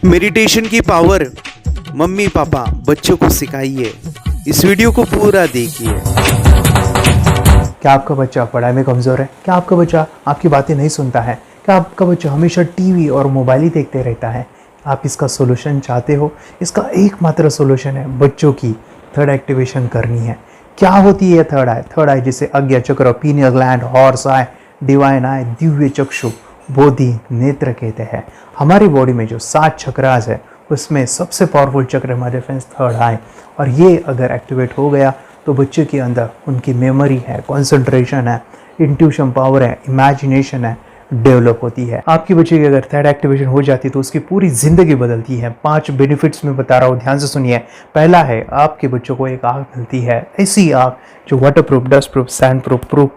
Meditation की power mummy papa बच्चों को सिखाइए। इस वीडियो को पूरा देखिए। क्या आपका बच्चा पढ़ाई में कमज़ोर है? क्या आपका बच्चा आपकी बातें नहीं सुनता है? क्या आपका बच्चा हमेशा टीवी और मोबाइल ही देखते रहता है? आप इसका सोल्यूशन चाहते हो? इसका एकमात्र सोल्यूशन है बच्चों की थर्ड एक्टिवेशन करनी है। क्या होती है थर्ड आई? थर्ड आई जिसे आज्ञा चक्र, pineal gland, horse eye, divine eye, दिव्य चक्षु, बोधि नेत्र कहते हैं। हमारी बॉडी में जो 7 चक्रास है उसमें सबसे पावरफुल चक्र हमारे फ्रेंड्स थर्ड आई, और ये अगर एक्टिवेट हो गया तो बच्चे के अंदर उनकी मेमोरी है, कंसंट्रेशन है, इंट्यूशन पावर है, इमेजिनेशन है, डेवलप होती है। आपके बच्चे की अगर थर्ड एक्टिवेशन हो जाती है तो उसकी पूरी जिंदगी बदलती है। 5 बेनिफिट्स में बता रहा हूँ, ध्यान से सुनिए। पहला है, आपके बच्चों को एक आँख मिलती है, ऐसी आँख जो water proof, dust proof, sand proof,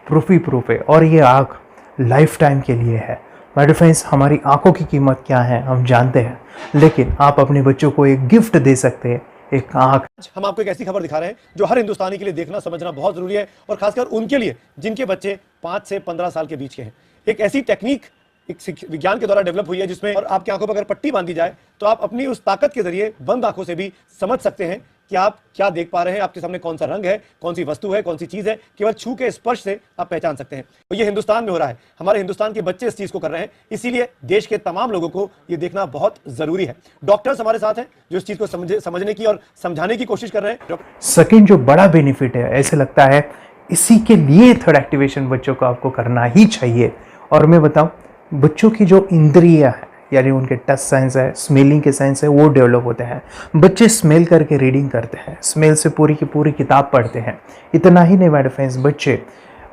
proof ही प्रूफ है, और ये आँख लाइफ टाइम के लिए है। माय फ्रेंड्स, हमारी आंखों की कीमत क्या है हम जानते हैं, लेकिन आप अपने बच्चों को एक गिफ्ट दे सकते हैं, एक आंख। हम आपको एक ऐसी खबर दिखा रहे हैं जो हर हिंदुस्तानी के लिए देखना समझना बहुत जरूरी है, और खासकर उनके लिए जिनके बच्चे 5 से 15 साल के बीच के हैं। एक ऐसी टेक्निक एक विज्ञान के द्वारा डेवलप हुई है जिसमें और आपकी आंखों पर अगर पट्टी बांधी जाए तो आप अपनी उस ताकत के जरिए बंद आंखों से भी समझ सकते हैं कि आप क्या देख पा रहे हैं, आपके सामने कौन सा रंग है, कौन सी वस्तु है, कौन सी चीज है। केवल छू के स्पर्श से आप पहचान सकते हैं। तो ये हिंदुस्तान में हो रहा है, हमारे हिंदुस्तान के बच्चे इस चीज को कर रहे हैं, इसीलिए देश के तमाम लोगों को ये देखना बहुत जरूरी है। डॉक्टर्स हमारे साथ हैं जो इस चीज को समझने की और समझाने की कोशिश कर रहे हैं। सेकंड जो बड़ा बेनिफिट है, ऐसे लगता है इसी के लिए थर्ड एक्टिवेशन बच्चों को आपको करना ही चाहिए। और मैं बताऊं, बच्चों की जो इंद्रियां है, यानी उनके टच सेंस है, स्मेलिंग के सेंस है, वो डेवलप होते हैं। बच्चे स्मेल करके रीडिंग करते हैं, स्मेल से पूरी की पूरी किताब पढ़ते हैं। इतना ही नहीं मेरे फ्रेंड्स, बच्चे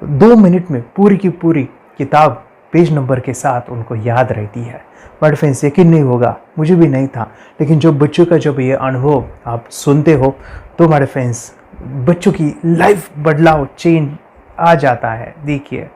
2 मिनट में पूरी की पूरी किताब पेज नंबर के साथ उनको याद रहती है। मेरे फ्रेंड्स, यकीन नहीं होगा, मुझे भी नहीं था, लेकिन जब बच्चों का जब ये अनुभव आप सुनते हो तो मेरे फ्रेंड्स बच्चों की लाइफ बदलाव चेंज आ जाता है। देखिए,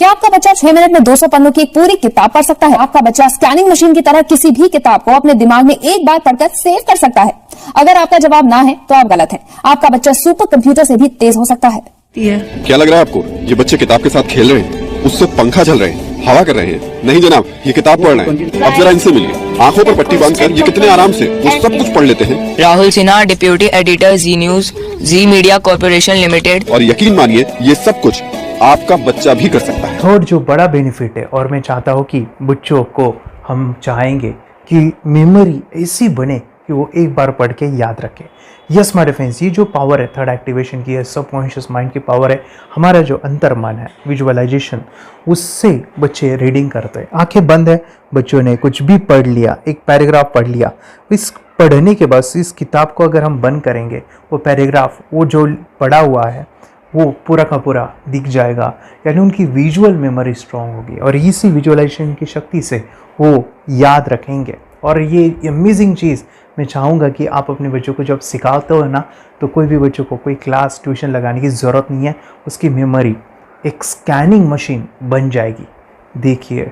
क्या आपका बच्चा 6 मिनट में 200 पन्नों की एक पूरी किताब पढ़ सकता है? आपका बच्चा स्कैनिंग मशीन की तरह किसी भी किताब को अपने दिमाग में एक बार पढ़कर सेव कर सकता है? अगर आपका जवाब ना है तो आप गलत हैं। आपका बच्चा सुपर कंप्यूटर से भी तेज हो सकता है। क्या लग रहा है आपको? ये बच्चे किताब के साथ खेल रहे हैं, उससे पंखा चल रहे हैं, हवा कर रहे हैं? नहीं जनाब, ये किताब पढ़ रहे हैं। अब जरा इनसे मिलिए। आंखों पर पट्टी बांधकर ये कितने आराम से वो सब कुछ पढ़ लेते हैं। राहुल सिन्हा, डिप्यूटी एडिटर, जी न्यूज, जी मीडिया कॉर्पोरेशन लिमिटेड। और यकीन मानिए, ये सब कुछ आपका बच्चा भी कर सकता है। थर्ड जो बड़ा बेनिफिट है, और मैं चाहता हूँ कि बच्चों को हम चाहेंगे कि मेमोरी ऐसी बने कि वो एक बार पढ़ के याद रखे। यस माय फ्रेंड्स, ये जो पावर है थर्ड एक्टिवेशन की, है सबकॉन्शियस माइंड की पावर है। हमारा जो अंतर्मन है, विजुअलाइजेशन, उससे बच्चे रीडिंग करते हैं। आंखें बंद है, बच्चों ने कुछ भी पढ़ लिया, एक पैराग्राफ पढ़ लिया, इस पढ़ने के बाद इस किताब को अगर हम बंद करेंगे, वो पैराग्राफ, वो जो पढ़ा हुआ है वो पूरा का पूरा दिख जाएगा। यानी उनकी विजुअल मेमोरी स्ट्रांग होगी, और इसी विजुअलाइजेशन की शक्ति से वो याद रखेंगे। और ये अमेजिंग चीज़ मैं चाहूँगा कि आप अपने बच्चों को जब सिखाते हो ना, तो कोई भी बच्चों को कोई क्लास ट्यूशन लगाने की ज़रूरत नहीं है। उसकी मेमोरी एक स्कैनिंग मशीन बन जाएगी। देखिए,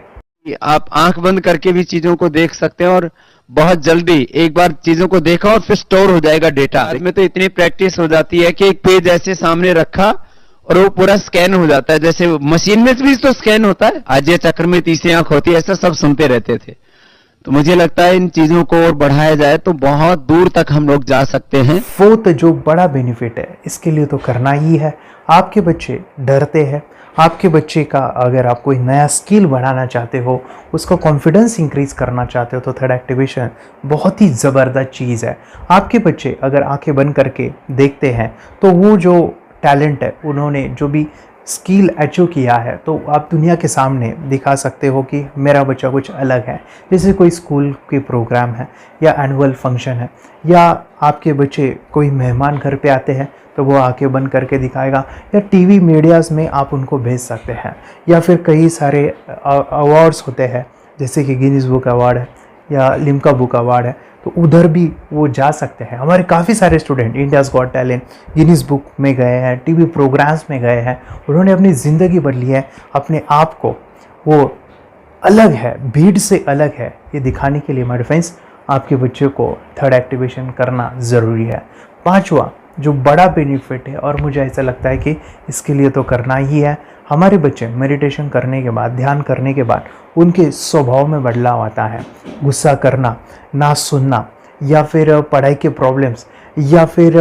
आप आंख बंद करके भी चीजों को देख सकते हैं, और बहुत जल्दी एक बार चीजों को देखा और फिर स्टोर हो जाएगा डेटा। इसमें तो इतनी प्रैक्टिस हो जाती है कि एक पेज ऐसे सामने रखा और वो पूरा स्कैन हो जाता है। जैसे मशीन में भी तो स्कैन होता है, आज्ञा चक्र में तीसरी आंख होती है, ऐसा सब सुनते रहते थे। तो मुझे लगता है इन चीजों को और बढ़ाया जाए तो बहुत दूर तक हम लोग जा सकते हैं। फोर्थ जो बड़ा बेनिफिट है, इसके लिए तो करना ही है। आपके बच्चे डरते हैं, आपके बच्चे का अगर आप कोई नया स्किल बढ़ाना चाहते हो, उसका कॉन्फिडेंस इंक्रीज करना चाहते हो, तो थर्ड एक्टिवेशन बहुत ही ज़बरदस्त चीज़ है। आपके बच्चे अगर आंखें बंद करके देखते हैं तो वो जो टैलेंट है, उन्होंने जो भी स्किल अचीव किया है, तो आप दुनिया के सामने दिखा सकते हो कि मेरा बच्चा कुछ अलग है। जैसे कोई स्कूल के प्रोग्राम है, या एनुअल फंक्शन है, या आपके बच्चे कोई मेहमान घर पे आते हैं तो वो आंखें बंद करके दिखाएगा, या टीवी मीडियाज़ में आप उनको भेज सकते हैं, या फिर कई सारे अवार्ड्स होते हैं जैसे कि गिनीज बुक अवार्ड है या लिम्का बुक अवार्ड है, तो उधर भी वो जा सकते हैं। हमारे काफ़ी सारे student India's got talent, Guinness book में गए हैं, टीवी प्रोग्राम्स में गए हैं, उन्होंने अपनी ज़िंदगी बदली है, अपने आप को वो अलग है, भीड़ से अलग है, ये दिखाने के लिए मेरे फ्रेंड्स आपके बच्चों को थर्ड एक्टिवेशन करना ज़रूरी है। 5वां जो बड़ा बेनिफिट है, और मुझे ऐसा लगता है कि इसके लिए तो करना ही है, हमारे बच्चे मेडिटेशन करने के बाद, ध्यान करने के बाद उनके स्वभाव में बदलाव आता है। गुस्सा करना, ना सुनना, या फिर पढ़ाई के प्रॉब्लम्स, या फिर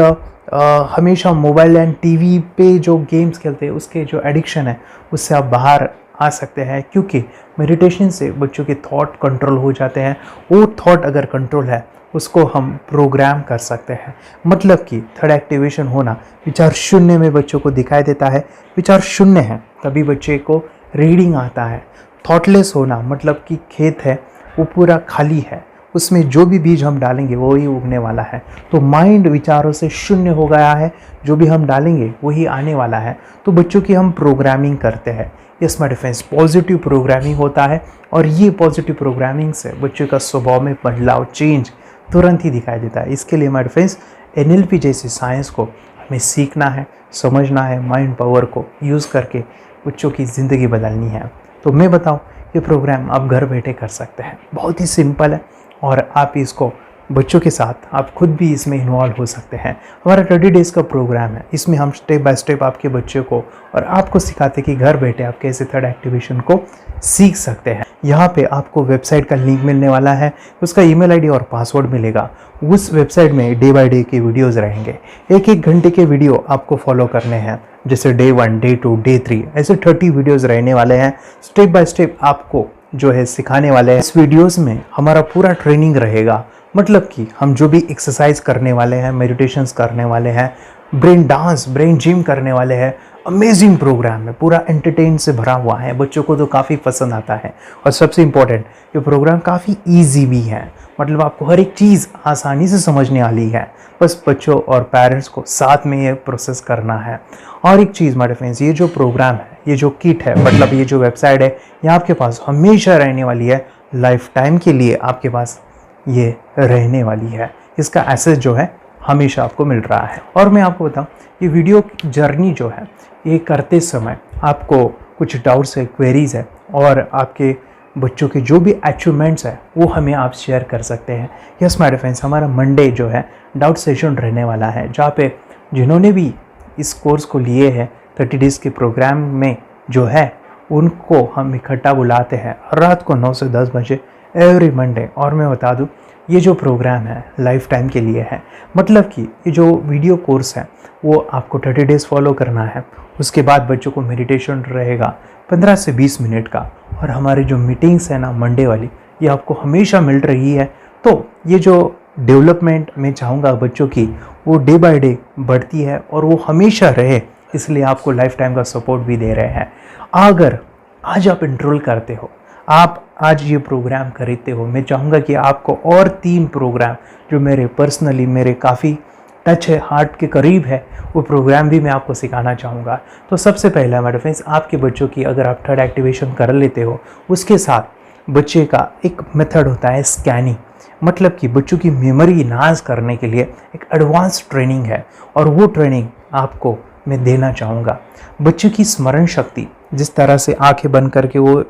हमेशा मोबाइल एंड टीवी पे जो गेम्स खेलते हैं उसके जो एडिक्शन है उससे आप बाहर आ सकते हैं, क्योंकि मेडिटेशन से बच्चों के थॉट कंट्रोल हो जाते हैं। वो थॉट अगर कंट्रोल है उसको हम प्रोग्राम कर सकते हैं। मतलब कि थर्ड एक्टिवेशन होना, विचार शून्य में बच्चों को दिखाई देता है, विचार शून्य है तभी बच्चे को रीडिंग आता है। थॉटलेस होना मतलब कि खेत है वो पूरा खाली है, उसमें जो भी बीज हम डालेंगे वो ही उगने वाला है। तो माइंड विचारों से शून्य हो गया है, जो भी हम डालेंगे वही आने वाला है। तो बच्चों की हम प्रोग्रामिंग करते हैं। Yes my difference, positive programming होता है और ये पॉजिटिव प्रोग्रामिंग से बच्चों का स्वभाव में बदलाव, चेंज तुरंत ही दिखाई देता है। इसके लिए माय डिफरेंस NLP जैसी साइंस को हमें सीखना है, समझना है, माइंड पावर को यूज़ करके बच्चों की ज़िंदगी बदलनी है। तो मैं बताऊँ, ये प्रोग्राम आप घर बैठे कर सकते हैं, बहुत ही सिंपल है और आप इसको बच्चों के साथ आप खुद भी इसमें इन्वॉल्व हो सकते हैं। हमारा 30 डेज़ का प्रोग्राम है, इसमें हम स्टेप बाय स्टेप आपके बच्चे को और आपको सिखाते कि घर बैठे आप कैसे थर्ड एक्टिवेशन को सीख सकते हैं। यहाँ पे आपको वेबसाइट का लिंक मिलने वाला है, उसका ईमेल आईडी और पासवर्ड मिलेगा। उस वेबसाइट में डे बाय डे के वीडियोज़ रहेंगे, एक एक घंटे के वीडियो आपको फॉलो करने हैं, जैसे डे 1, डे 2, डे 3 ऐसे 30 वीडियोज़ रहने वाले हैं। स्टेप बाय स्टेप आपको जो है सिखाने वाले हैं। इस वीडियोस में हमारा पूरा ट्रेनिंग रहेगा, मतलब कि हम जो भी एक्सरसाइज करने वाले हैं, मेडिटेशंस करने वाले हैं, ब्रेन डांस, ब्रेन जिम करने वाले हैं। अमेजिंग प्रोग्राम है, पूरा एंटरटेन से भरा हुआ है, बच्चों को तो काफ़ी पसंद आता है। और सबसे इम्पोर्टेंट, ये प्रोग्राम काफ़ी ईजी भी है, मतलब आपको हर एक चीज़ आसानी से समझने वाली है। बस बच्चों और पेरेंट्स को साथ में ये प्रोसेस करना है। और एक चीज़ मेरे फ्रेंड्स, ये जो प्रोग्राम है, ये जो किट है, मतलब ये जो वेबसाइट है, ये आपके पास हमेशा रहने वाली है, लाइफ टाइम के लिए आपके पास ये रहने वाली है। इसका एक्सेस जो है हमेशा आपको मिल रहा है। और मैं आपको बताऊं, ये वीडियो जर्नी जो है, ये करते समय आपको कुछ डाउट्स है, क्वेरीज है, और आपके बच्चों के जो भी अचीवमेंट्स है वो हमें आप शेयर कर सकते हैं। यस माय फ्रेंड्स, हमारा मंडे जो है डाउट सेशन रहने वाला है, जहाँ पे जिन्होंने भी इस कोर्स को लिए हैं 30 डेज़ के प्रोग्राम में जो है, उनको हम इकट्ठा बुलाते हैं रात को 9 से 10 बजे एवरी मंडे। और मैं बता दूं, ये जो प्रोग्राम है लाइफ टाइम के लिए है, मतलब कि ये जो वीडियो कोर्स है वो आपको 30 डेज़ फॉलो करना है। उसके बाद बच्चों को मेडिटेशन रहेगा 15 से 20 मिनट का, और हमारी जो मीटिंग्स है ना मंडे वाली, ये आपको हमेशा मिल रही है। तो ये जो डेवलपमेंट मैं चाहूँगा बच्चों की, वो डे बाय डे बढ़ती है और वो हमेशा रहे, इसलिए आपको लाइफ टाइम का सपोर्ट भी दे रहे हैं। अगर आज आप एनरोल करते हो, आप आज ये प्रोग्राम खरीदते हो, मैं चाहूँगा कि आपको और 3 प्रोग्राम जो मेरे पर्सनली मेरे काफ़ी टच है, हार्ट के करीब है, वो प्रोग्राम भी मैं आपको सिखाना चाहूँगा। तो सबसे पहला मेरे फ्रेंड्स, आपके बच्चों की अगर आप थर्ड एक्टिवेशन कर लेते हो, उसके साथ बच्चे का एक मेथड होता है स्कैनिंग, मतलब कि बच्चों की मेमोरी इन्हांस करने के लिए एक एडवांस ट्रेनिंग है, और वो ट्रेनिंग आपको मैं देना चाहूँगा। बच्चों की स्मरण शक्ति, जिस तरह से आंखें बंद करके वो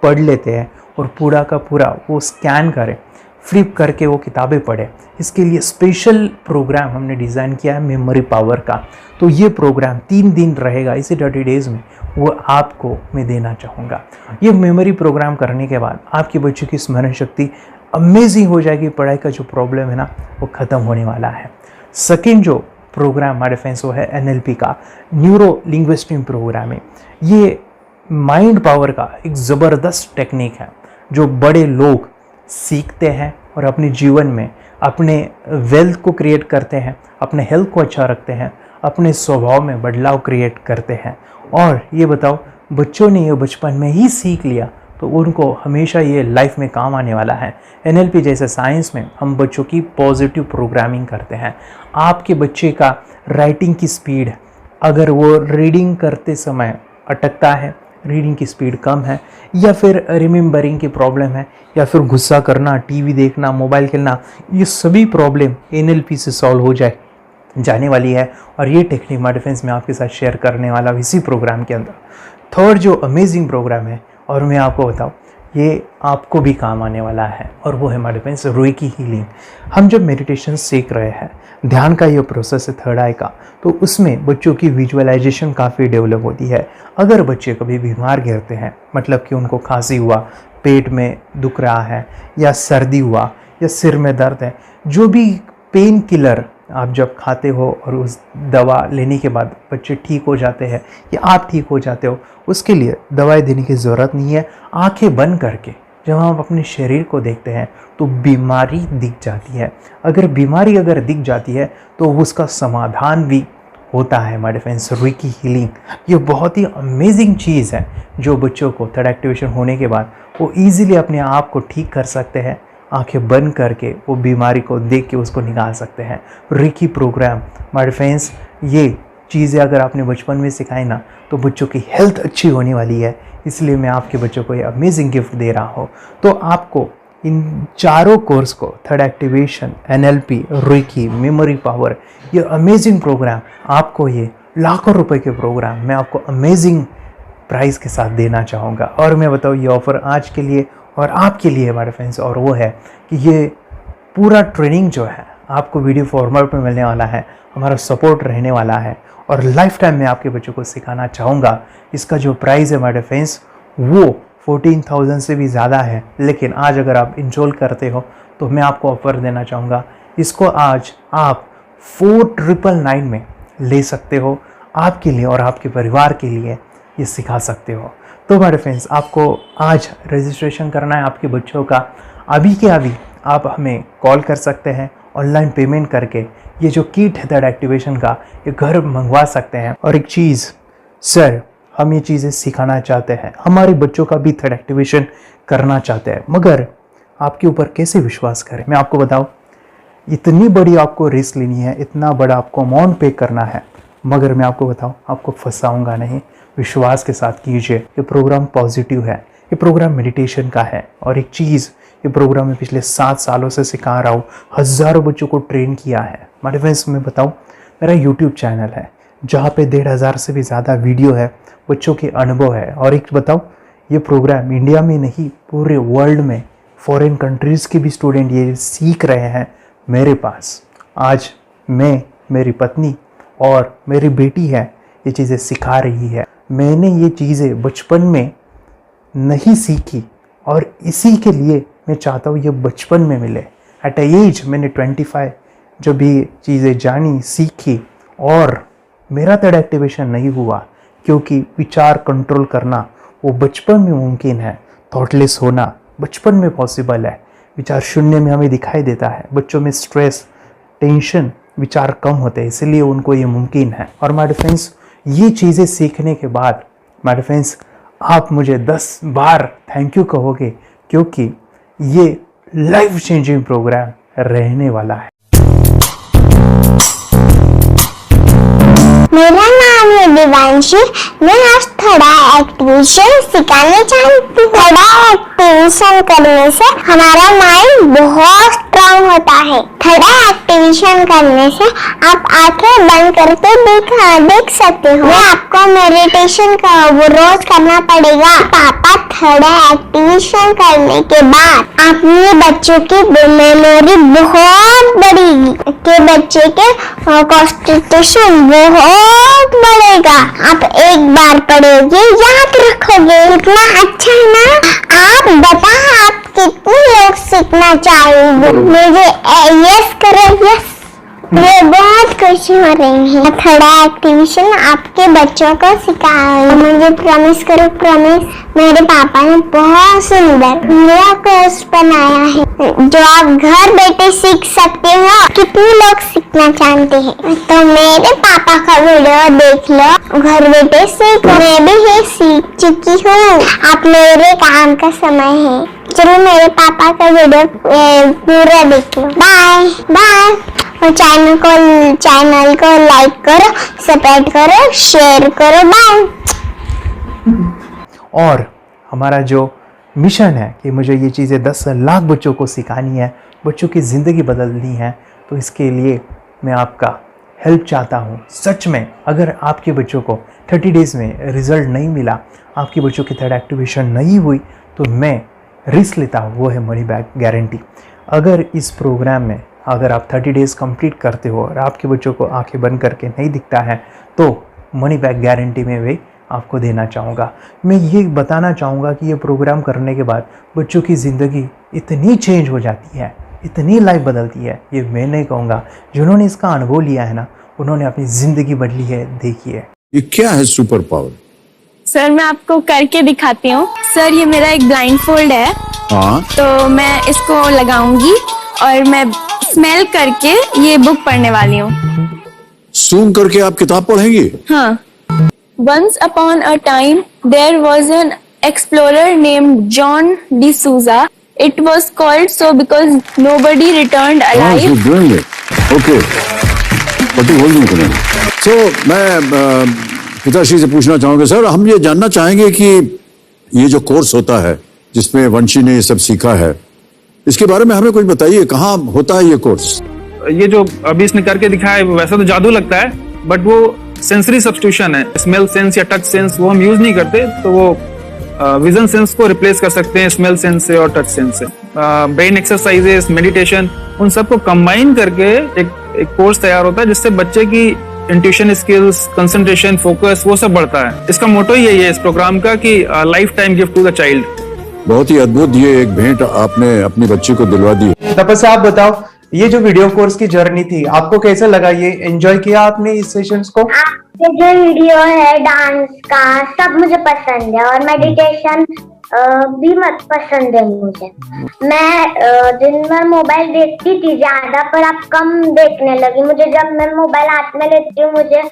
पढ़ लेते हैं और पूरा का पूरा वो स्कैन करें, फ्लिप करके वो किताबें पढ़े, इसके लिए स्पेशल प्रोग्राम हमने डिज़ाइन किया है मेमोरी पावर का। तो ये प्रोग्राम 3 दिन रहेगा, इसी 30 डेज़ में वो आपको मैं देना चाहूँगा। ये मेमोरी प्रोग्राम करने के बाद आपके बच्चों की स्मरण शक्ति अमेजिंग हो जाएगी, पढ़ाई का जो प्रॉब्लम है ना वो ख़त्म होने वाला है। सेकेंड जो प्रोग्राम हमारे फ्रेंड्स वो है NLP का, न्यूरो लिंग्विस्टिक प्रोग्राम है। ये माइंड पावर का एक ज़बरदस्त टेक्निक है जो बड़े लोग सीखते हैं और अपने जीवन में अपने वेल्थ को क्रिएट करते हैं, अपने हेल्थ को अच्छा रखते हैं, अपने स्वभाव में बदलाव क्रिएट करते हैं। और ये बताओ, बच्चों ने ये बचपन में ही सीख लिया तो उनको हमेशा ये लाइफ में काम आने वाला है। NLP जैसे साइंस में हम बच्चों की पॉजिटिव प्रोग्रामिंग करते हैं। आपके बच्चे का राइटिंग की स्पीड, अगर वो रीडिंग करते समय अटकता है, रीडिंग की स्पीड कम है, या फिर रिमेंबरिंग की प्रॉब्लम है, या फिर गुस्सा करना, टीवी देखना, मोबाइल खेलना, ये सभी प्रॉब्लम NLP से सॉल्व हो जाने वाली है। और ये टेक्निक माय डिफेंस में आपके साथ शेयर करने वाला इसी प्रोग्राम के अंदर। थर्ड जो अमेजिंग प्रोग्राम है, और मैं आपको बताऊँ, ये आपको भी काम आने वाला है, और वो है हमारे फ्रेंड्स रेकी हीलिंग। हम जब मेडिटेशन सीख रहे हैं, ध्यान का ये प्रोसेस है थर्ड आई का, तो उसमें बच्चों की विजुअलाइजेशन काफ़ी डेवलप होती है। अगर बच्चे कभी बीमार गिरते हैं, मतलब कि उनको खांसी हुआ, पेट में दुख रहा है, या सर्दी हुआ, या सिर में दर्द है, जो भी पेन किलर आप जब खाते हो और उस दवा लेने के बाद बच्चे ठीक हो जाते हैं या आप ठीक हो जाते हो, उसके लिए दवाई देने की ज़रूरत नहीं है। आंखें बंद करके जब हम अपने शरीर को देखते हैं तो बीमारी दिख जाती है। अगर बीमारी दिख जाती है तो उसका समाधान भी होता है हमारे फ्रेंड्स रेकी हीलिंग। ये बहुत ही अमेजिंग चीज़ है जो बच्चों को थर्ड एक्टिवेशन होने के बाद वो ईज़िली अपने आप को ठीक कर सकते हैं। आंखें बंद करके वो बीमारी को देख के उसको निकाल सकते हैं। रेकी प्रोग्राम हमारे फ्रेंड्स, ये चीज़ें अगर आपने बचपन में सिखाई ना तो बच्चों की हेल्थ अच्छी होने वाली है। इसलिए मैं आपके बच्चों को ये अमेजिंग गिफ्ट दे रहा हूँ। तो आपको इन चारों कोर्स को, third activation, NLP, reiki, memory power, ये अमेजिंग प्रोग्राम, आपको ये लाखों रुपए के प्रोग्राम मैं आपको अमेजिंग प्राइस के साथ देना चाहूँगा। और मैं बताऊँ ये ऑफ़र आज के लिए और आपके लिए हमारे फ्रेंड्स, और वो है कि ये पूरा ट्रेनिंग जो है आपको वीडियो फॉर्मेट में मिलने वाला है, हमारा सपोर्ट रहने वाला है, और लाइफ टाइम मैं आपके बच्चों को सिखाना चाहूँगा। इसका जो प्राइस है हमारे फ्रेंड्स वो 14,000 से भी ज़्यादा है, लेकिन आज अगर आप इंस्टॉल करते हो तो मैं आपको ऑफ़र देना चाहूँगा। इसको आज आप 4,999 में ले सकते हो। आपके लिए और आपके परिवार के लिए ये सिखा सकते हो। तो हमारे फ्रेंड्स, आपको आज रजिस्ट्रेशन करना है आपके बच्चों का। अभी के अभी आप हमें कॉल कर सकते हैं, ऑनलाइन पेमेंट करके ये जो किट है थर्ड एक्टिवेशन का, ये घर मंगवा सकते हैं। और एक चीज़ सर, हम ये चीज़ें सिखाना चाहते हैं, हमारे बच्चों का भी थर्ड एक्टिवेशन करना चाहते हैं, मगर आपके ऊपर कैसे विश्वास करें? मैं आपको बताऊं, इतनी बड़ी आपको रिस्क लेनी है, इतना बड़ा आपको अमाउंट पे करना है, मगर मैं आपको बताऊं, आपको फंसाऊंगा नहीं। विश्वास के साथ कीजिए। ये प्रोग्राम पॉजिटिव है, ये प्रोग्राम मेडिटेशन का है। और एक चीज़, ये प्रोग्राम मैं पिछले 7 सालों से सिखा रहा हूँ, हज़ारों बच्चों को ट्रेन किया है। हमारे फ्रेंड्स, मैं बताऊँ, मेरा यूट्यूब चैनल है जहाँ पे 1,500 से भी ज़्यादा वीडियो है, बच्चों के अनुभव है। और एक बताऊँ, ये प्रोग्राम इंडिया में नहीं, पूरे वर्ल्ड में फॉरेन कंट्रीज़ के भी स्टूडेंट ये सीख रहे हैं मेरे पास। आज मैं, मेरी पत्नी और मेरी बेटी है, ये चीज़ें सिखा रही है। मैंने ये चीज़ें बचपन में नहीं सीखी और इसी के लिए मैं चाहता हूँ ये बचपन में मिले। एट एज मैंने 25 जब ये चीज़ें जानी, सीखी, और मेरा थर्ड एक्टिवेशन नहीं हुआ क्योंकि विचार कंट्रोल करना वो बचपन में मुमकिन है। थॉटलेस होना बचपन में पॉसिबल है। विचार शून्य में हमें दिखाई देता है। बच्चों में स्ट्रेस, टेंशन, विचार कम होते हैं, इसलिए उनको ये मुमकिन है। और माय फ्रेंड्स, ये चीज़ें सीखने के बाद माय फ्रेंड्स, आप मुझे 10 बार थैंक यू कहोगे, क्योंकि ये लाइफ चेंजिंग प्रोग्राम रहने वाला है। मेरा नाम है दिवांशी। मैं आज थोड़ा एक्टिवेशन सिखाने चाहती हूँ। थोड़ा एक्टिवेशन करने से हमारा माइंड बहुत स्ट्रांग होता है। थोड़ा एक्टिवेशन करने से आप आंखें बंद करके देख सकते हो। मैं आपको मेडिटेशन का वो रोज करना पड़ेगा। पापा थोड़ा एक्टिवेशन करने के बाद अपने बच्चों की मेमोरी बहुत बढ़ेगी, के बच्चे के कॉन्सेंट्रेशन बहुत बढ़ेगा। आप एक बार पढ़ोगे, याद रखोगे, कितना अच्छा है ना। आप बताओ, आप कितने लोग सीखना चाहोगे? मुझे यस करो, यस। मैं बहुत खुश हो रही हूँ। थोड़ा एक्टिवेशन आपके बच्चों को सिखाऊंगी। मुझे प्रॉमिस करो, प्रॉमिस। मेरे पापा ने बहुत सुंदर मेरा कोर्स बनाया है जो आप घर बैठे सीख सकते हो। कितने लोग सीखना चाहते हैं तो मेरे पापा का वीडियो देख लो, घर बैठे सीख। मैं भी ये सीख चुकी हूँ। आप मेरे काम का समय है, चलो मेरे पापा का वीडियो पूरा देख लो। Bye bye. और चैनल को लाइक करो, सब्सक्राइब करो, शेयर करो। बाय। और हमारा जो मिशन है कि मुझे ये चीज़ें 10 लाख बच्चों को सिखानी है, बच्चों की ज़िंदगी बदलनी है, तो इसके लिए मैं आपका हेल्प चाहता हूँ। सच में अगर आपके बच्चों को 30 डेज़ में रिज़ल्ट नहीं मिला, आपके बच्चों की थर्ड एक्टिवेशन नहीं हुई, तो मैं रिस्क लेता हूँ वो है मनी बैक गारंटी। अगर इस प्रोग्राम में अगर आप 30 डेज़ कंप्लीट करते हो और आपके बच्चों को आंखें बंद करके नहीं दिखता है तो मनी बैक गारंटी में भी आपको देना चाहूँगा। मैं ये बताना चाहूँगा कि ये प्रोग्राम करने के बाद बच्चों की ज़िंदगी इतनी चेंज हो जाती है, इतनी लाइफ बदलती है, ये मैं नहीं कहूँगा, जिन्होंने इसका अनुभव लिया है ना उन्होंने अपनी ज़िंदगी बदली है। देखिए ये क्या है सुपर पावर? सर मैं आपको करके दिखाती हूँ। सर ये मेरा एक ब्लाइंड फोल्ड है, हाँ, तो मैं इसको लगाऊंगी और मैं स्मेल करके ये बुक पढ़ने वाली हूँ। सूंघ करके आप किताब पढ़ेंगी? हाँ। Once upon a time, there was an explorer named John D'Souza. It was called so because nobody returned alive. Okay, पट्टी खोल दूँ तुम्हें। तो मैं पिताश्री से पूछना चाहूँगा सर, हम ये जानना चाहेंगे कि ये जो कोर्स होता है जिसमें वंशी ने ये सब सीखा है, इसके बारे में हमें कुछ बताइए, कहाँ होता है ये कोर्स? ये जो अभी इसने करके दिखाया है वैसा तो जादू लगता है, बट वो सेंसरी सब्स्टिट्यूशन है। स्मेल सेंस या टच सेंस वो हम यूज नहीं करते, तो वो विजन सेंस को रिप्लेस कर सकते हैं स्मेल सेंस से और टच सेंस से। ब्रेन एक्सरसाइजेस, मेडिटेशन, उन सबको कंबाइन करके एक कोर्स तैयार होता है जिससे बच्चे की इंट्यूशन स्किल्स, कंसंट्रेशन, फोकस वो सब बढ़ता है। इसका मोटो ही यही है इस प्रोग्राम का कि lifetime gift to the child. बहुत ही अद्भुत ये एक भेंट आपने अपनी बच्ची को दिलवा दी। तपस्या आप बताओ, ये जो वीडियो कोर्स की जर्नी थी आपको कैसा लगा? ये एंजॉय किया आपने इस सेशंस को? आपके जो वीडियो है डांस का सब मुझे पसंद है और मेडिटेशन भी मत पसंद है मुझे। मैं दिन भर मोबाइल देखती थी ज्यादा, पर अब कम देखने लगी। मुझे जब मैं मोबाइल हाथ में लेती हूँ मुझे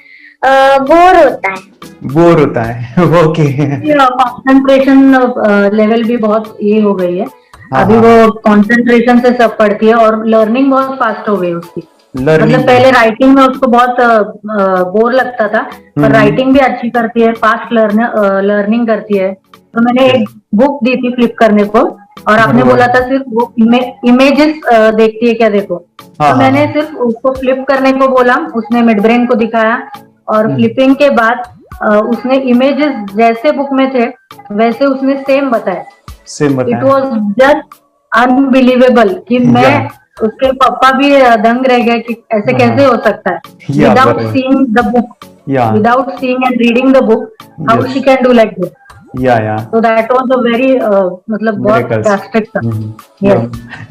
बोर होता है। ओके। कंसंट्रेशन लेवल भी बहुत ये हो गई है अभी, वो कंसंट्रेशन से सब पढ़ती है और लर्निंग बहुत फास्ट हो गई उसकी। मतलब पहले राइटिंग में उसको बहुत बोर लगता था, पर राइटिंग भी अच्छी करती है, फास्ट लर्निंग करती है। तो मैंने एक बुक दी थी फ्लिप करने को और आपने बोला था सिर्फ वो इमेजेस देखती है क्या, देखो। तो मैंने सिर्फ उसको फ्लिप करने को बोला, उसने मिड ब्रेन को दिखाया और फ्लिपिंग के बाद उसने इमेजेस जैसे बुक में थे वैसे उसने सेम बताया। इट वॉज जस्ट अनबिलीवेबल कि मैं उसके पापा भी दंग रह गए कि ऐसे कैसे हो सकता है। Without seeing the book, without seeing and reading the book, how she can do like this. So that was a very मतलब बहुत ड्रास्टिक था।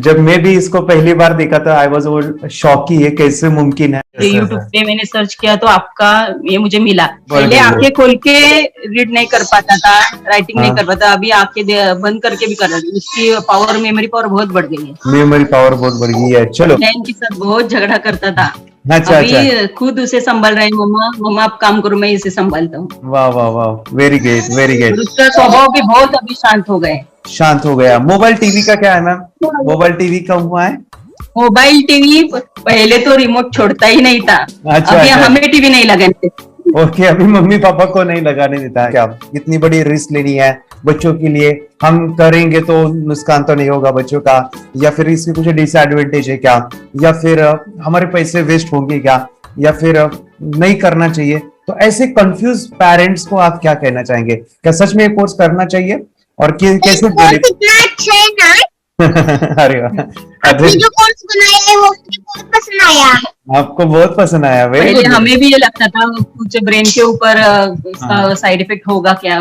जब मैं भी इसको पहली बार देखा था आई वाज शॉक कि ये कैसे मुमकिन है। यूट्यूब पे मैंने सर्च किया तो आपका ये मुझे मिला। पहले आंखें खोल के रीड नहीं कर पाता था, राइटिंग नहीं कर पाता, अभी आंखें बंद करके भी कर रही है। उसकी पावर, मेमोरी पावर बहुत बढ़ गई है। मेमोरी पावर बहुत बढ़ गई है। चलो, बहन के साथ बहुत झगड़ा करता था, अच्छा, अभी खुद उसे संभाल रहे हैं। मम्मा आप काम करो, मैं इसे संभालता हूँ। वाह वाह वाह, वेरी ग्रेट वेरी ग्रेट। उसका स्वभाव भी बहुत अभी शांत हो गए, शांत हो गया। मोबाइल टीवी का क्या है मैम? मोबाइल टीवी कब हुआ है? मोबाइल टीवी पहले तो रिमोट छोड़ता ही नहीं था। अच्छा, अभी अच्छा। हमें टीवी नहीं लगाने। ओके, अभी मम्मी पापा को नहीं लगाने देता है। क्या इतनी बड़ी रिस्क लेनी है बच्चों के लिए? हम करेंगे तो नुकसान तो नहीं होगा बच्चों का, या फिर इसकी कुछ डिसएडवांटेज है क्या, या फिर हमारे पैसे वेस्ट होंगे क्या, या फिर नहीं करना चाहिए? तो ऐसे कंफ्यूज पेरेंट्स को आप क्या कहना चाहेंगे? क्या सच में ये कोर्स करना चाहिए और कैसे? अरे आपने जो कोर्स बनाया है वो मुझे बहुत पसंद आया। आपको बहुत पसंद आया? पहले हमें भी ये लगता था कुछ ब्रेन के ऊपर इसका साइड इफेक्ट होगा क्या,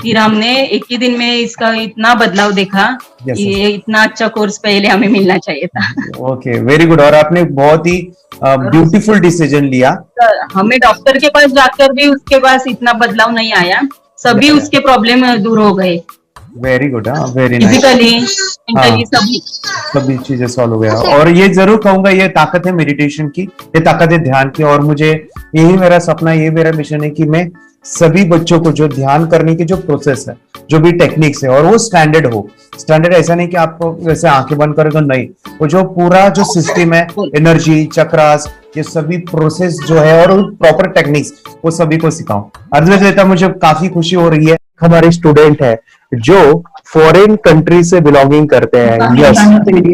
फिर हमने एक ही दिन में इसका इतना बदलाव देखा कि ये इतना अच्छा कोर्स पहले हमें मिलना चाहिए था। Okay, very good. और आपने बहुत ही ब्यूटीफुल डिसीजन लिया। हमें डॉक्टर के पास जाकर भी उसके पास इतना बदलाव नहीं आया, सभी उसके प्रॉब्लम दूर हो गए। Very good, very nice. Physically सभी चीजें सॉल्व हो गया। और ये जरूर कहूंगा, ये ताकत है मेडिटेशन की, ये ताकत है ध्यान की। और मुझे यही मेरा सपना, ये मेरा मिशन है कि मैं सभी बच्चों को जो ध्यान करने की जो प्रोसेस है, जो भी टेक्निक्स है, और वो स्टैंडर्ड हो। स्टैंडर्ड ऐसा नहीं कि आपको वैसे आंखें बंद करें तो नहीं, वो जो पूरा जो सिस्टम है, एनर्जी चक्रास, ये सभी प्रोसेस जो है और प्रॉपर टेक्निक्स, वो सभी को सिखाऊं। अर्जुन, मुझे काफी खुशी हो रही है। हमारे स्टूडेंट है जो फॉरेन कंट्री से बिलोंगिंग करते हैं। यस,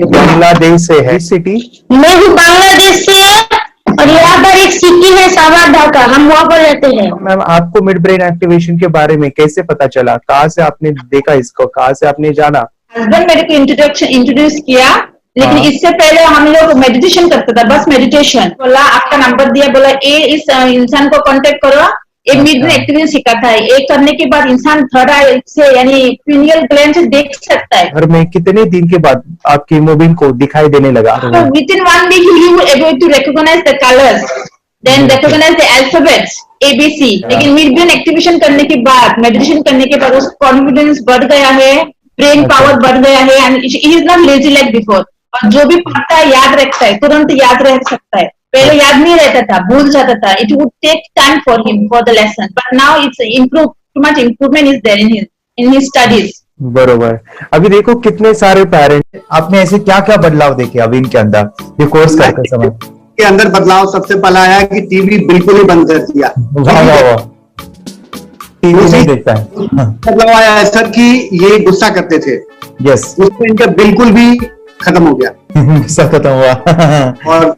बांग्लादेश से है। सिटी मैं बांग्लादेश से और यहाँ पर एक सिटी है सावरढाका, हम वहाँ पर रहते हैं। मैम, आपको मिड ब्रेन एक्टिवेशन के बारे में कैसे पता चला? कहाँ से आपने देखा इसको? कहाँ से आपने जाना? हस्बैंड मेरे को इंट्रोड्यूस किया, लेकिन इससे पहले हम लोग मेडिटेशन करते थे, बस मेडिटेशन। बोला आपका नंबर दिया, बोला ये इस इंसान को कांटेक्ट करो, एक मिड ब्रेन एक्टिवेशन सिखाता है। एक करने के बाद इंसान थर्ड आई से यानी पिनियल ग्लैंड से देख सकता है। घर में कितने दिन के बाद आपकी हीमोग्लोबिन को दिखाई देने लगा? With in 1 week you were able to recognize the colors, then recognize the alphabets ABC। लेकिन मिड ब्रेन एक्टिवेशन करने के बाद, मेडिटेशन करने के बाद उसका कॉन्फिडेंस बढ़ गया है, ब्रेन पावर बढ़ गया है, and he is not lazy like before. और जो भी पढ़ता है याद रखता है, तुरंत याद रख सकता है। पहले याद नहीं रहता था, भूल जाता था। It would take time for him for the lesson, but now it's improve, too much improvement is there in his studies. बरोबर। अभी देखो कितने सारे पेरेंट्स, आपने ऐसे क्या क्या बदलाव देखे अभी इनके अंदर ये कोर्स करते समय? के अंदर बदलाव सबसे पहला आया कि टीवी बिल्कुल ही बंद कर दिया। वाह वाह वाह, टीवी नहीं देखता है। बदलाव आया है सर कि ये गुस्सा करते थे, यस, उसमें इनका बिल्कुल भी खत्म हो गया, गुस्सा खत्म हुआ। और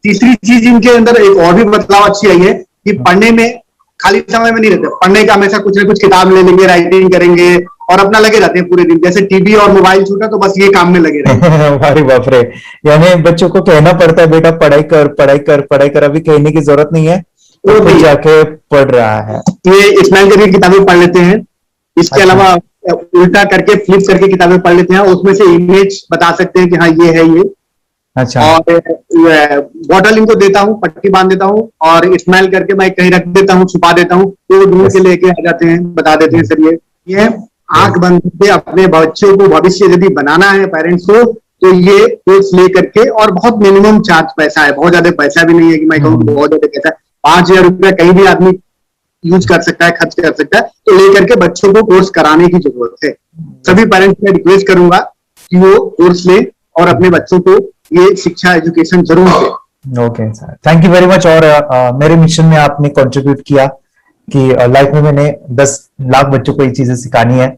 तीसरी चीज इनके अंदर एक और भी बदलाव अच्छी आई है कि पढ़ने में खाली समय में नहीं रहते, पढ़ने का हमेशा कुछ ना कुछ किताब ले लेंगे, राइटिंग करेंगे और अपना लगे रहते हैं पूरे दिन। जैसे टीवी और मोबाइल छूटा तो बस ये काम में लगे रहते। अरे बाप रे, यानी बच्चों को कहना पड़ता है बेटा पढ़ाई कर पढ़ाई कर पढ़ाई कर, अभी कहने की जरूरत नहीं है, वो भी जाके पढ़ रहा है। ये स्माइल करके किताबें पढ़ लेते हैं, इसके अलावा उल्टा करके फ्लिप करके किताबें पढ़ लेते हैं, उसमें से इमेज बता सकते हैं कि हाँ ये है ये। अच्छा। और बॉटल इनको देता हूँ, पट्टी बांध देता हूँ और स्माइल करके मैं कहीं रख देता हूँ, छुपा देता हूँ, तो ढूंढ के लेके आ जाते हैं, बता देते हैं सर ये आंख बंद करके अपने बच्चों को भविष्य यदि बनाना है पेरेंट्स को, तो ये कोर्स ले करके, और बहुत मिनिमम चार्ज पैसा है, बहुत ज्यादा पैसा भी नहीं है कि मैं कहूँ बहुत ज्यादा पैसा है। 5,000 रुपया कहीं भी आदमी यूज कर सकता है, खर्च कर सकता है, तो लेकर के बच्चों को कोर्स कराने की जरूरत है। सभी पेरेंट्स में रिक्वेस्ट करूंगा कि वो कोर्स लें और अपने बच्चों को ये शिक्षा एजुकेशन जरूर दें। Okay sir, thank you very much. और मेरे मिशन में आपने कंट्रीब्यूट किया कि लाइफ में मैंने 10 लाख बच्चों को ये चीजें सिखानी है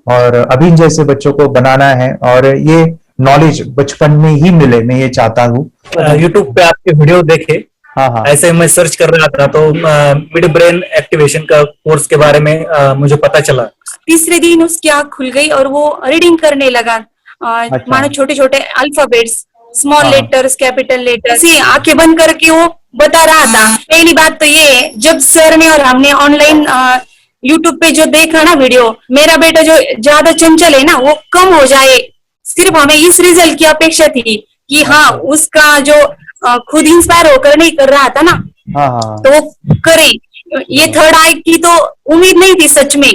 और अभी जैसे बच्चों को बनाना है, और ये नॉलेज बचपन में ही मिले, मैं ये चाहता हूँ। यूट्यूब पे आपके वीडियो देखे, हाँ, ऐसे मैं सर्च कर रहा था तो मिड ब्रेन एक्टिवेशन का कोर्स के बारे में मुझे पता चला। तीसरे दिन उसकी आंख खुल गई और वो रीडिंग करने लगा, मानो छोटे छोटे alphabets, small letters, capital letters, आंखें बंद करके वो बता रहा था। पहली बात तो ये, जब सर ने और हमने ऑनलाइन यूट्यूब पे जो देखा ना वीडियो, मेरा बेटा जो ज्यादा चंचल है ना वो कम हो जाए, सिर्फ हमें इस रिजल्ट की अपेक्षा थी कि हाँ उसका जो खुद इंस्पायर होकर नहीं कर रहा था ना, तो वो करे। ये थर्ड आई की तो उम्मीद नहीं थी सच में।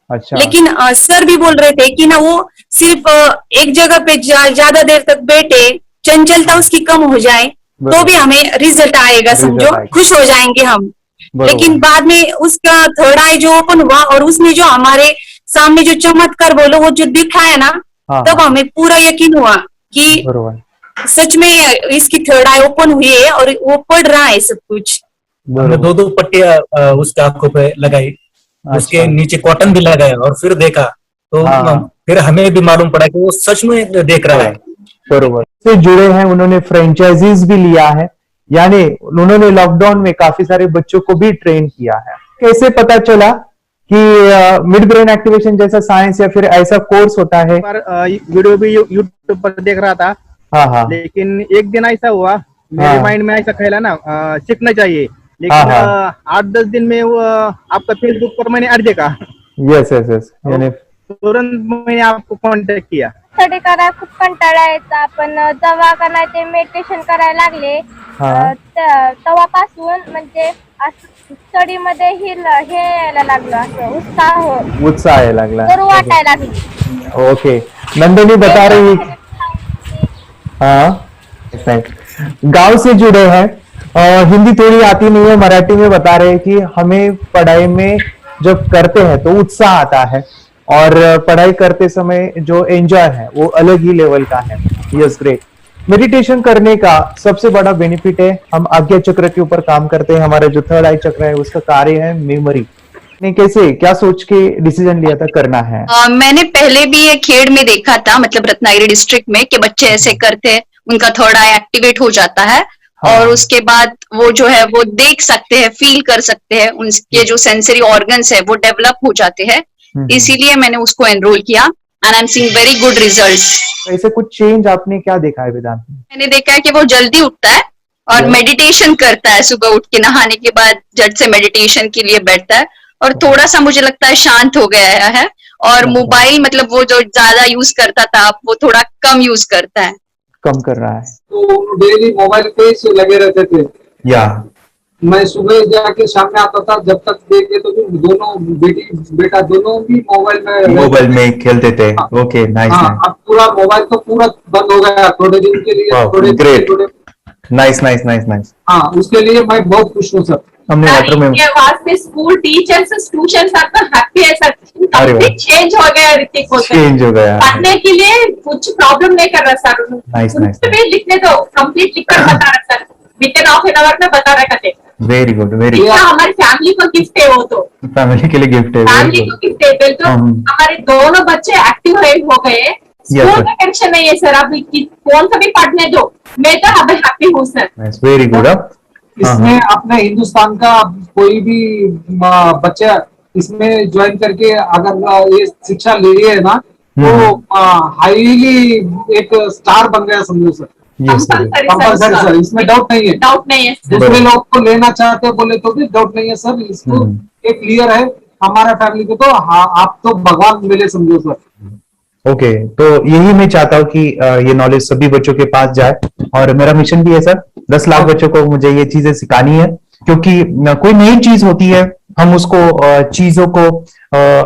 अच्छा। लेकिन सर भी बोल रहे थे कि ना वो सिर्फ एक जगह पे ज्यादा देर तक बैठे, चंचलता उसकी कम हो जाए तो भी हमें रिजल्ट आएगा, समझो खुश हो जाएंगे हम। लेकिन बाद में उसका थर्ड आई जो ओपन हुआ और उसने जो हमारे सामने जो चमत्कार बोलो वो जो दिखाया ना, तब हमें पूरा यकीन हुआ कि सच में इसकी थर्ड आई ओपन हुई है और वो पढ़ रहा है सब कुछ। हमने 2 पट्टियां उसके आंखों पे लगाई, उसके नीचे कॉटन भी लगाया और फिर देखा तो फिर हमें भी मालूम पड़ा कि वो सच में देख रहा है। बरोबर से जुड़े हैं, उन्होंने फ्रेंचाइजीज भी लिया है, यानी उन्होंने लॉकडाउन में काफी सारे बच्चों को भी ट्रेन किया है। कैसे पता चला कि मिड ब्रेन एक्टिवेशन जैसा साइंस या फिर ऐसा कोर्स होता है? वीडियो भी यूट्यूब पर देख रहा था, लेकिन एक दिन ऐसा हुआ मेरे माइंड में ऐसा ख्याल ना सीखना चाहिए, लेकिन 8-10 दिन में वो आपका फेसबुक पर मैंने ऐड देखा। यस यस यस, यानी तुरंत मैंने आपको कॉन्टॅक्ट किया। स्टडी करायला खूप कंटाळा यायचा, पण जेव्हा का नाही ते मेडिटेशन करायला लागले तेव्हापासून म्हणजे स्टडी मध्ये हे यायला लागलं, असं उत्साह यायला लागला, बरं वाटायला लागली। ओके, नंदिनी बता रही, हाँ गांव से जुड़े हैं, हिंदी थोड़ी आती नहीं है, मराठी में बता रहे हैं कि हमें पढ़ाई में जब करते हैं तो उत्साह आता है और पढ़ाई करते समय जो एंजॉय है वो अलग ही लेवल का है। Yes, great. मेडिटेशन करने का सबसे बड़ा बेनिफिट है, हम आज्ञा चक्र के ऊपर काम करते हैं, हमारा जो थर्ड आई चक्र है उसका कार्य है मेमोरी। ने कैसे क्या सोच के डिसीजन लिया था करना है? मैंने पहले भी ये खेड़ में देखा था, मतलब रत्नागिरी डिस्ट्रिक्ट में, कि बच्चे ऐसे करते हैं, उनका थर्ड आई एक्टिवेट हो जाता है। और उसके बाद वो जो है वो देख सकते हैं, फील कर सकते हैं, उनके जो सेंसरी ऑर्गन्स है वो डेवलप हो जाते हैं। इसीलिए मैंने उसको एनरोल किया and I am seeing very good results. ऐसे कुछ चेंज आपने क्या देखा है वेदांत में? मैंने देखा है कि वो जल्दी उठता है और मेडिटेशन करता है, सुबह उठ के नहाने के बाद झट से मेडिटेशन के लिए बैठता है और थोड़ा सा मुझे लगता है शांत हो गया है। और मोबाइल मतलब वो जो ज्यादा यूज करता था वो थोड़ा कम यूज करता है, कम कर रहा है। तो डेली मोबाइल पे ही लगे रहते थे। या मैं सुबह जाके शाम में आता था, जब तक देखे तो दोनों बेटा दोनों भी मोबाइल में खेलते थे। Okay, nice. अब पूरा मोबाइल तो पूरा बंद हो गया थोड़े दिन के लिए। Great, nice nice nice nice. हाँ, उसके लिए मैं बहुत खुश हूँ सर। हमने इनके वास्ते स्कूल टीचर्स ट्यूशन सब तो हैप्पी है सर। कंप्लीट चेंज हो गया ऋतिक को, चेंज हो गया। पढ़ने के लिए कुछ प्रॉब्लम नहीं कर रहा सर। Nice nice. लिखने दो, कंप्लीट लिखकर बता रहा sir, with in half an hour में बता रहा है। Very good, very. हमारी फैमिली को गिफ्ट है, वो तो फैमिली के लिए गिफ्ट है, फैमिली को गिफ्ट है। बिल्कुल हमारे दोनों बच्चे एक्टिव हो गए। स्कूल का टेंशन नहीं है सर, अभी कौन सा भी पढ़ने दो, मैं तो अब हैप्पी हूँ सर। Very good. इसमें अपने हिंदुस्तान का कोई भी बच्चा इसमें ज्वाइन करके अगर ये शिक्षा ले है ना, तो हाईली एक स्टार बन गया समझो सर। कंपल्सरी सर, इसमें डाउट नहीं है। दूसरे लोग को लेना चाहते हैं बोले तो भी डाउट नहीं है सर। इसको एक क्लियर है हमारा फैमिली को, तो आप तो भगवान मिले समझो सर। ओके, तो यही मैं चाहता हूँ कि ये नॉलेज सभी बच्चों के पास जाए, और मेरा मिशन भी है सर, 10 लाख बच्चों को मुझे ये चीजें सिखानी है। क्योंकि कोई नई चीज होती है, हम उसको चीजों को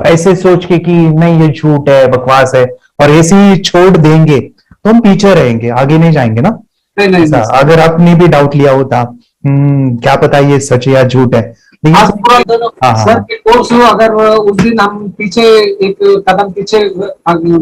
ऐसे सोच के कि नहीं ये झूठ है, बकवास है, और ऐसे ही छोड़ देंगे तो हम पीछे रहेंगे, आगे नहीं जाएंगे ना। नहीं। अगर आपने भी डाउट लिया होता, क्या पता ये सच है या झूठ है। सर के कोर्स हो, अगर उस दिन हम पीछे एक कदम पीछे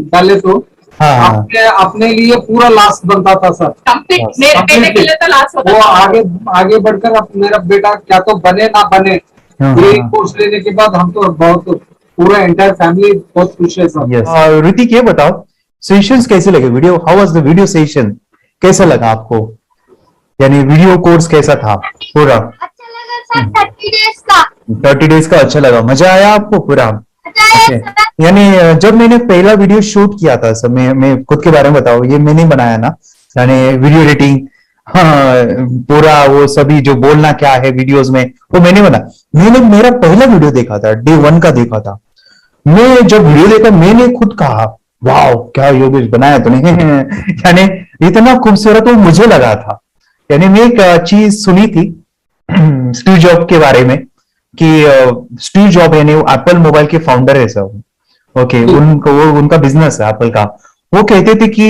डाले तो अपने लिए पूरा लास्ट बनता था सर। मेरे के लिए तो लास्ट होता वो आगे बढ़कर अब मेरा बेटा क्या तो बने ना बने, ये कोर्स लेने के बाद हम तो बहुत पूरा एंटायर फैमिली बहुत खुश है सर। ऋतिक, ये बताओ सेशंस कैसे लगे? Video, how was the video session? कैसा लगा आपको? यानी वीडियो कोर्स कैसा था पूरा? 30 डेज का अच्छा लगा, मजा आया आपको पूरा? यानी जब मैंने पहला वीडियो शूट किया था सर, मैं खुद के बारे में बताऊं, ये मैंने बनाया ना, यानी वीडियो एडिटिंग, पूरा वो सभी जो बोलना क्या है वीडियोस में वो मैंने बना। मैंने मेरा पहला वीडियो देखा था, डे 1 का देखा था। मैं जब वीडियो देखा मैंने खुद कहा वाह क्या योगेश बनाया तूने। यानी इतना खूबसूरत वो मुझे लगा था। यानी मैं एक चीज सुनी थी स्टीव जॉब के बारे में, कि स्टीव जॉब यानी एप्पल मोबाइल के फाउंडर है सब। ओके, उनका बिजनेस है एप्पल का। वो कहते थे कि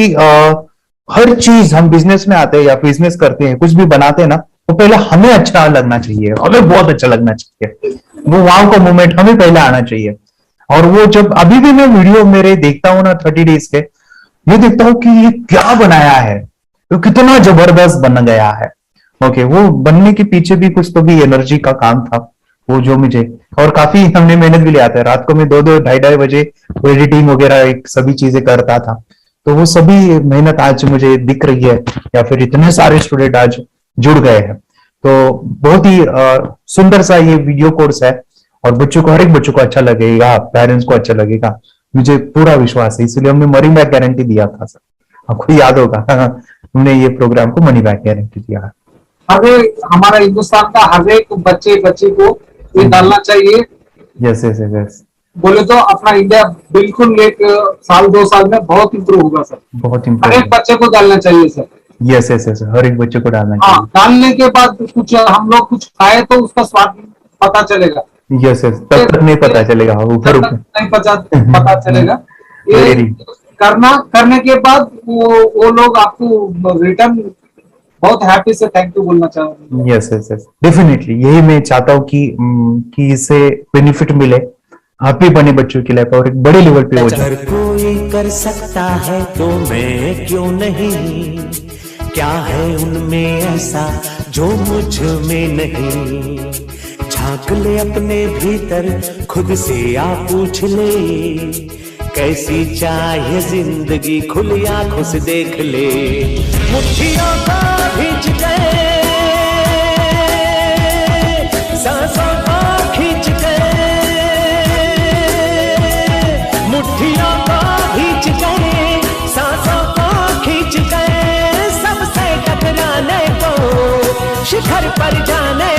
हर चीज हम बिजनेस में आते हैं या बिजनेस करते हैं, कुछ भी बनाते हैं ना, वो पहले हमें अच्छा लगना चाहिए, हमें बहुत अच्छा लगना चाहिए, वो वाव का मोमेंट हमें पहले आना चाहिए। और वो जब अभी भी मैं वीडियो मेरे देखता हूँ ना 30 डेज के, मैं देखता हूँ कि ये क्या बनाया है, तो कितना जबरदस्त बन गया है। ओके, वो बनने के पीछे भी कुछ तो भी एनर्जी का काम था वो, जो मुझे, और काफी हमने मेहनत भी लिया था। रात को मैं 2-2 ढाई बजे वो एडिटिंग वगैरह सभी चीजें करता था। तो वो सभी मेहनत आज मुझे दिख रही है, या फिर इतने सारे स्टूडेंट आज जुड़ गए हैं। तो बहुत ही सुंदर सा ये वीडियो कोर्स है, और बच्चों को, हर एक बच्चों को अच्छा लगेगा, पेरेंट्स को अच्छा लगेगा, मुझे पूरा विश्वास है। इसलिए हमने मनी बैक गारंटी दिया था सर, आपको याद होगा। हमने ये प्रोग्राम को मनी बैक गारंटी दिया है। हमारा हिंदुस्तान का हर एक बच्चे को ये डालना चाहिए। Yes yes yes. बोले तो अपना इंडिया बिल्कुल 1 साल 2 साल में बहुत इम्प्रूव होगा सर। बहुत इम्प्रूव, हर एक बच्चे को डालना चाहिए सर। यस यस यस, हर एक बच्चे को डालना चाहिए। डालने के बाद कुछ हम लोग कुछ खाए तो उसका स्वाद पता चलेगा। यस यस, तब तक नहीं पता चलेगा, ऊपर नहीं पता चलेगा। ये करने के बाद वो लोग आपको रिटर्न बहुत हैप्पी से थैंक यू बोलना चाहूंगा। यस यस यस, डेफिनेटली यही मैं चाहता हूँ कि इससे बेनिफिट मिले हैप्पी बने बच्चों की लाइफ, और एक बड़े लेवल पे हो जाए। अगर कोई कर सकता है तो मैं क्यों नहीं, क्या है उनमें ऐसा जो मुझ में नहीं। झांक ले अपने भीतर, खुद से आ पूछ ले, कैसी चाहे जिंदगी, खुली आंखों से देख ले। मुट्ठियों को भींच गए सांसों को खींच के, मुट्ठियों को खींच के, सांसों को खींच के, सबसे टकराने को, शिखर पर जाने